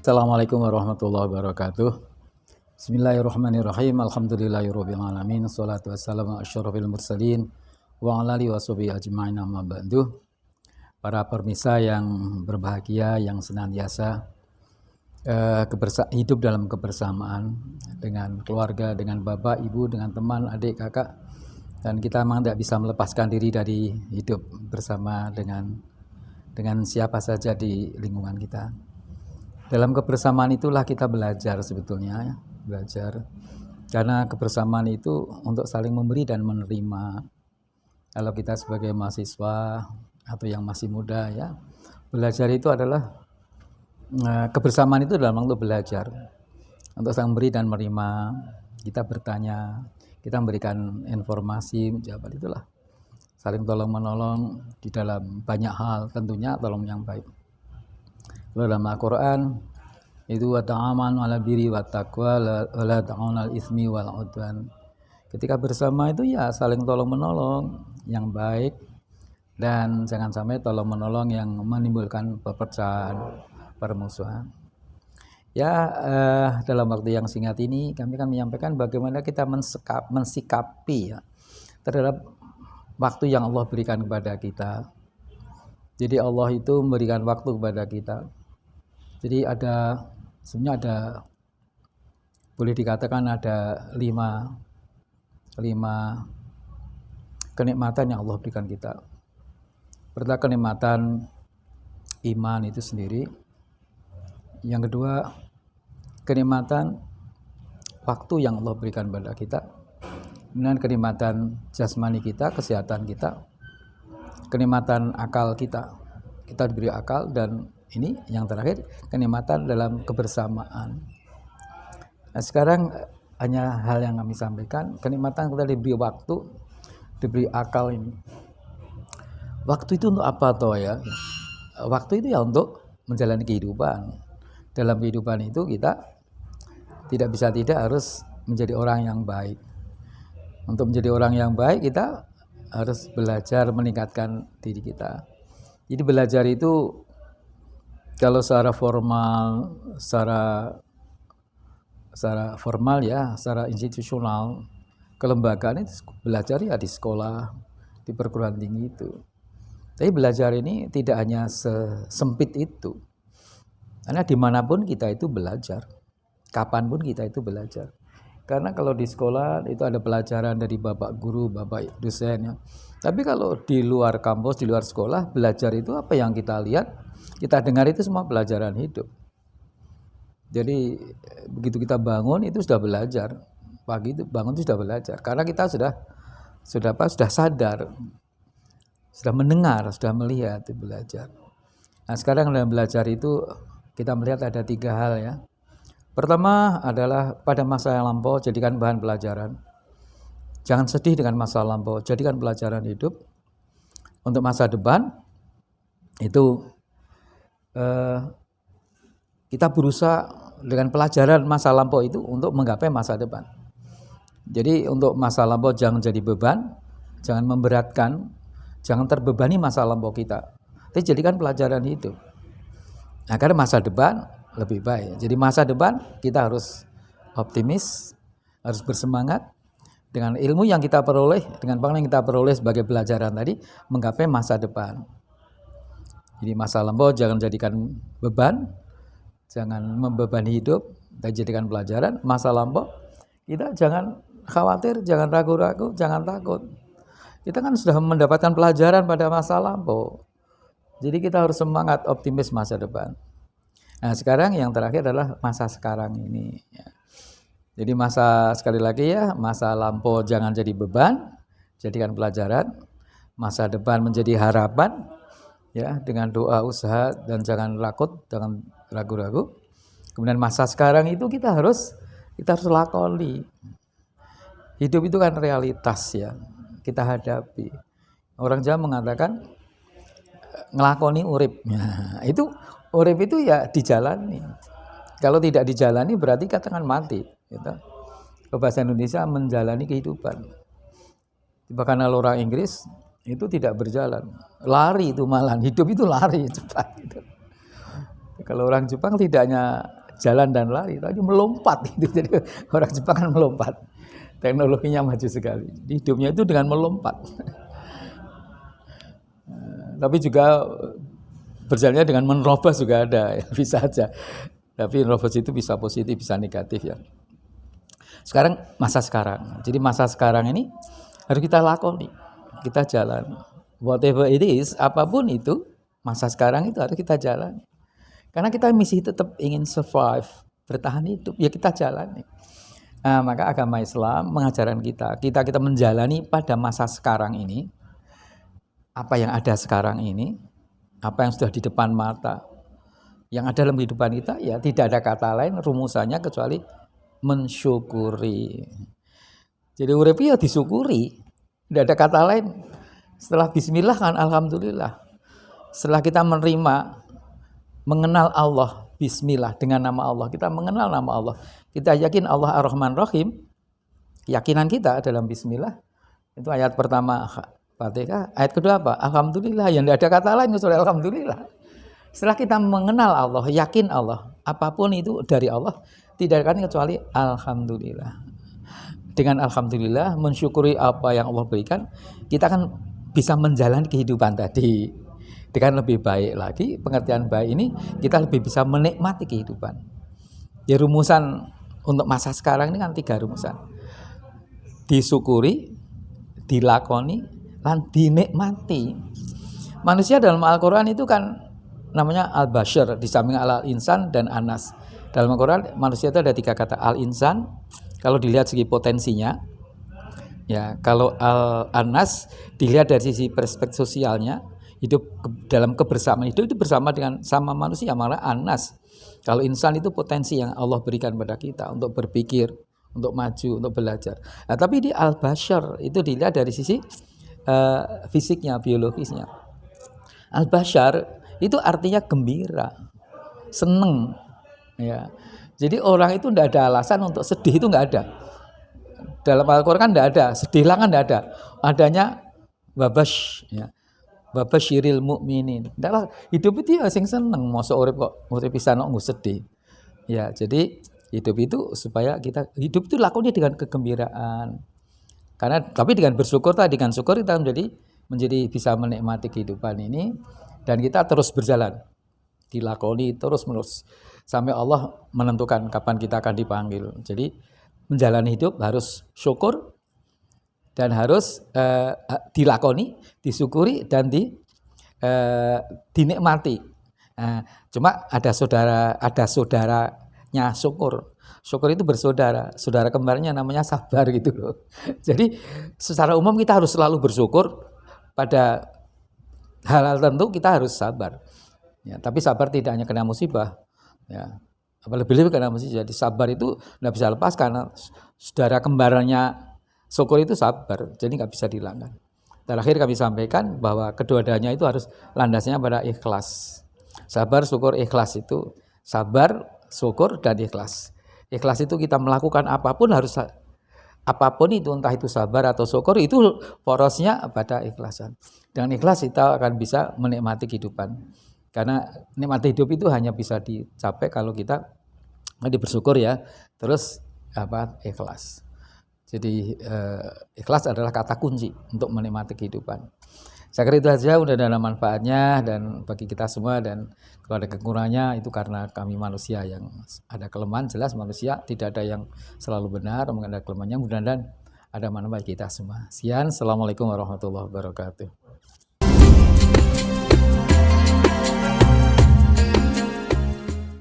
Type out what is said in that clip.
Assalamualaikum warahmatullahi wabarakatuh. Bismillahirrahmanirrahim. Alhamdulillahirabbil alamin. Wassalatu wassalamu ala asyrofil mursalin wa ala alihi washabihi ajmain amma ba'du. Para pemirsa yang berbahagia, yang senantiasa hidup dalam kebersamaan dengan keluarga, dengan bapak, ibu, dengan teman, adik, kakak, dan kita memang tidak bisa melepaskan diri dari hidup bersama dengan siapa saja di lingkungan kita. Dalam kebersamaan itulah kita belajar sebetulnya, belajar. Karena kebersamaan itu untuk saling memberi dan menerima. Kalau kita sebagai mahasiswa atau yang masih muda ya, belajar itu adalah kebersamaan itu dalam untuk belajar. Untuk saling memberi dan menerima, kita bertanya, kita memberikan informasi, jawaban itulah. Saling tolong menolong di dalam banyak hal, tentunya tolong yang baik. Dalam Al-Quran itu wa ta'amanu 'alal birri wat taqwa wa la ta'awanu 'alal itsmi wal 'udwan. Ketika bersama itu ya saling tolong menolong yang baik dan jangan sampai tolong menolong yang menimbulkan perpecahan, permusuhan. Ya dalam waktu yang singkat ini kami akan menyampaikan bagaimana kita mensikapi ya terhadap waktu yang Allah berikan kepada kita. Jadi Allah itu memberikan waktu kepada kita. Jadi sebenarnya ada, boleh dikatakan ada lima kenikmatan yang Allah berikan kita. Pertama kenikmatan iman itu sendiri. Yang kedua kenikmatan waktu yang Allah berikan kepada kita. Kemudian kenikmatan jasmani kita, kesehatan kita. Kenikmatan akal kita diberi akal, dan ini yang terakhir kenikmatan dalam kebersamaan. Nah, sekarang hanya hal yang kami sampaikan, kenikmatan kita diberi waktu, diberi akal ini. Waktu itu untuk apa toh ya? Waktu itu ya untuk menjalani kehidupan. Dalam kehidupan itu kita tidak bisa tidak harus menjadi orang yang baik. Untuk menjadi orang yang baik kita harus belajar meningkatkan diri kita. Jadi belajar itu kalau secara formal, secara formal ya, secara institusional, kelembagaan itu belajar ya di sekolah, di perguruan tinggi itu. Tapi belajar ini tidak hanya sesempit itu. Karena dimanapun kita itu belajar, kapanpun kita itu belajar. Karena kalau di sekolah itu ada pelajaran dari bapak guru, bapak dosen ya. Tapi kalau di luar kampus, di luar sekolah, belajar itu apa yang kita lihat, kita dengar itu semua pelajaran hidup. Jadi begitu kita bangun itu sudah belajar. Pagi itu bangun itu sudah belajar. Karena kita sudah sadar, sudah mendengar, sudah melihat, itu belajar. Nah sekarang dalam belajar itu kita melihat ada 3 hal ya. Pertama adalah pada masa yang lampau jadikan bahan pelajaran. Jangan sedih dengan masa lampau, jadikan pelajaran hidup. Untuk masa depan itu kita berusaha dengan pelajaran masa lampau itu untuk menggapai masa depan. Jadi untuk masa lampau jangan jadi beban, jangan memberatkan, jangan terbebani masa lampau kita. Tapi jadikan pelajaran hidup. Nah, karena masa depan lebih baik. Jadi masa depan kita harus optimis, harus bersemangat dengan ilmu yang kita peroleh, dengan pengalaman yang kita peroleh sebagai pelajaran tadi, menggapai masa depan. Jadi masa lampau jangan jadikan beban, jangan membebani hidup, dan jadikan pelajaran. Masa lampau kita jangan khawatir, jangan ragu-ragu, jangan takut. Kita kan sudah mendapatkan pelajaran pada masa lampau. Jadi kita harus semangat, optimis masa depan. Nah sekarang yang terakhir adalah masa sekarang ini. Jadi sekali lagi ya, masa lampau jangan jadi beban, jadikan pelajaran. Masa depan menjadi harapan, ya dengan doa, usaha, dan jangan takut, jangan ragu-ragu. Kemudian masa sekarang itu kita harus lakoni. Hidup itu kan realitas ya, kita hadapi. Orang Jawa mengatakan ngelakoni urip. Nah, itu urip itu ya dijalani. Kalau tidak dijalani berarti katakan mati. Gitu. Bahasa Indonesia menjalani kehidupan. Bahkan kalau orang Inggris itu tidak berjalan, lari itu malah, hidup itu lari cepat. Gitu. Kalau orang Jepang tidak hanya jalan dan lari, tapi melompat gitu. Jadi orang Jepang kan melompat. Teknologinya maju sekali. Hidupnya itu dengan melompat. Tapi juga berjalannya dengan menerobos juga ada, ya, bisa aja. Tapi menerobos itu bisa positif, bisa negatif ya. Sekarang masa sekarang. Jadi masa sekarang ini harus kita lakoni, kita jalan. Whatever it is, apapun itu, masa sekarang itu harus kita jalan. Karena kita misi tetap ingin survive, bertahan hidup, ya kita jalani. Nah, maka agama Islam mengajarkan kita menjalani pada masa sekarang ini, apa yang ada sekarang ini, apa yang sudah di depan mata, yang ada dalam kehidupan kita, ya tidak ada kata lain rumusannya kecuali mensyukuri. Jadi urip ya disyukuri, tidak ada kata lain. Setelah bismillah kan alhamdulillah. Setelah kita menerima, mengenal Allah, bismillah dengan nama Allah, kita mengenal nama Allah, kita yakin Allah Ar-Rahman Rahim, keyakinan kita dalam bismillah, itu ayat pertama Fatihah, ayat kedua apa? Alhamdulillah, yang tidak ada kata lain kecuali alhamdulillah. Setelah kita mengenal Allah, yakin Allah, apapun itu dari Allah, tidak akan kecuali alhamdulillah. Dengan alhamdulillah, mensyukuri apa yang Allah berikan, kita akan bisa menjalani kehidupan tadi dengan lebih baik lagi. Pengertian baik ini, kita lebih bisa menikmati kehidupan. Ya, rumusan untuk masa sekarang ini kan 3 rumusan. Disyukuri, dilakoni, dan dinikmati. Manusia dalam Al-Quran itu kan namanya al-bashar, di samping al-insan dan anas. Dalam Al-Quran manusia itu ada 3 kata. Al-insan, kalau dilihat segi potensinya, ya, kalau al-anas dilihat dari sisi perspektif sosialnya, hidup dalam kebersamaan itu bersama dengan sama manusia, malah anas. Kalau insan itu potensi yang Allah berikan pada kita untuk berpikir, untuk maju, untuk belajar. Nah, tapi di al-bashar itu dilihat dari sisi fisiknya, biologisnya. Al-bashar itu artinya gembira, seneng, ya. Jadi orang itu tidak ada alasan untuk sedih, itu nggak ada. Dalam Al-Quran kan tidak ada, sedihlah kan tidak ada. Adanya wabash, ya. Wabasyiril mu'minin. Hidup itu ya sing seneng, mosok urip kok urip pisan kok sedih. Ya, jadi hidup itu supaya kita hidup itu lakukan dengan kegembiraan. Karena tapi dengan bersyukur tadi, dengan syukur kita menjadi bisa menikmati kehidupan ini, dan kita terus berjalan, dilakoni terus-menerus sampai Allah menentukan kapan kita akan dipanggil. Jadi menjalani hidup harus syukur dan harus dilakoni, disyukuri dan dinikmati. Cuma ada saudaranya syukur. Syukur itu bersaudara, saudara kembarnya namanya sabar gitu loh. Jadi secara umum kita harus selalu bersyukur, pada hal-hal tertentu kita harus sabar. Ya, tapi sabar tidak hanya kena musibah, ya, lebih-lebih kena musibah. Jadi sabar itu tidak bisa lepas karena saudara kembarnya syukur itu sabar, jadi nggak bisa dihilangkan. Terakhir kami sampaikan bahwa kedua-duanya itu harus landasnya pada ikhlas. Sabar, syukur, ikhlas itu sabar, syukur, dan ikhlas. Ikhlas itu kita melakukan apapun apapun itu, entah itu sabar atau syukur, itu porosnya pada ikhlasan. Dengan ikhlas kita akan bisa menikmati kehidupan. Karena nikmati hidup itu hanya bisa dicapai kalau kita bersyukur, ya. Terus ikhlas. Jadi ikhlas adalah kata kunci untuk menikmati kehidupan. Saya kira itu saja, udah ada manfaatnya dan bagi kita semua, dan kalau ada kekurangannya itu karena kami manusia yang ada kelemahan, jelas manusia tidak ada yang selalu benar, mungkin ada kelemahannya, mudah-mudahan ada manfaat kita semua. Sekian, Assalamualaikum warahmatullahi wabarakatuh.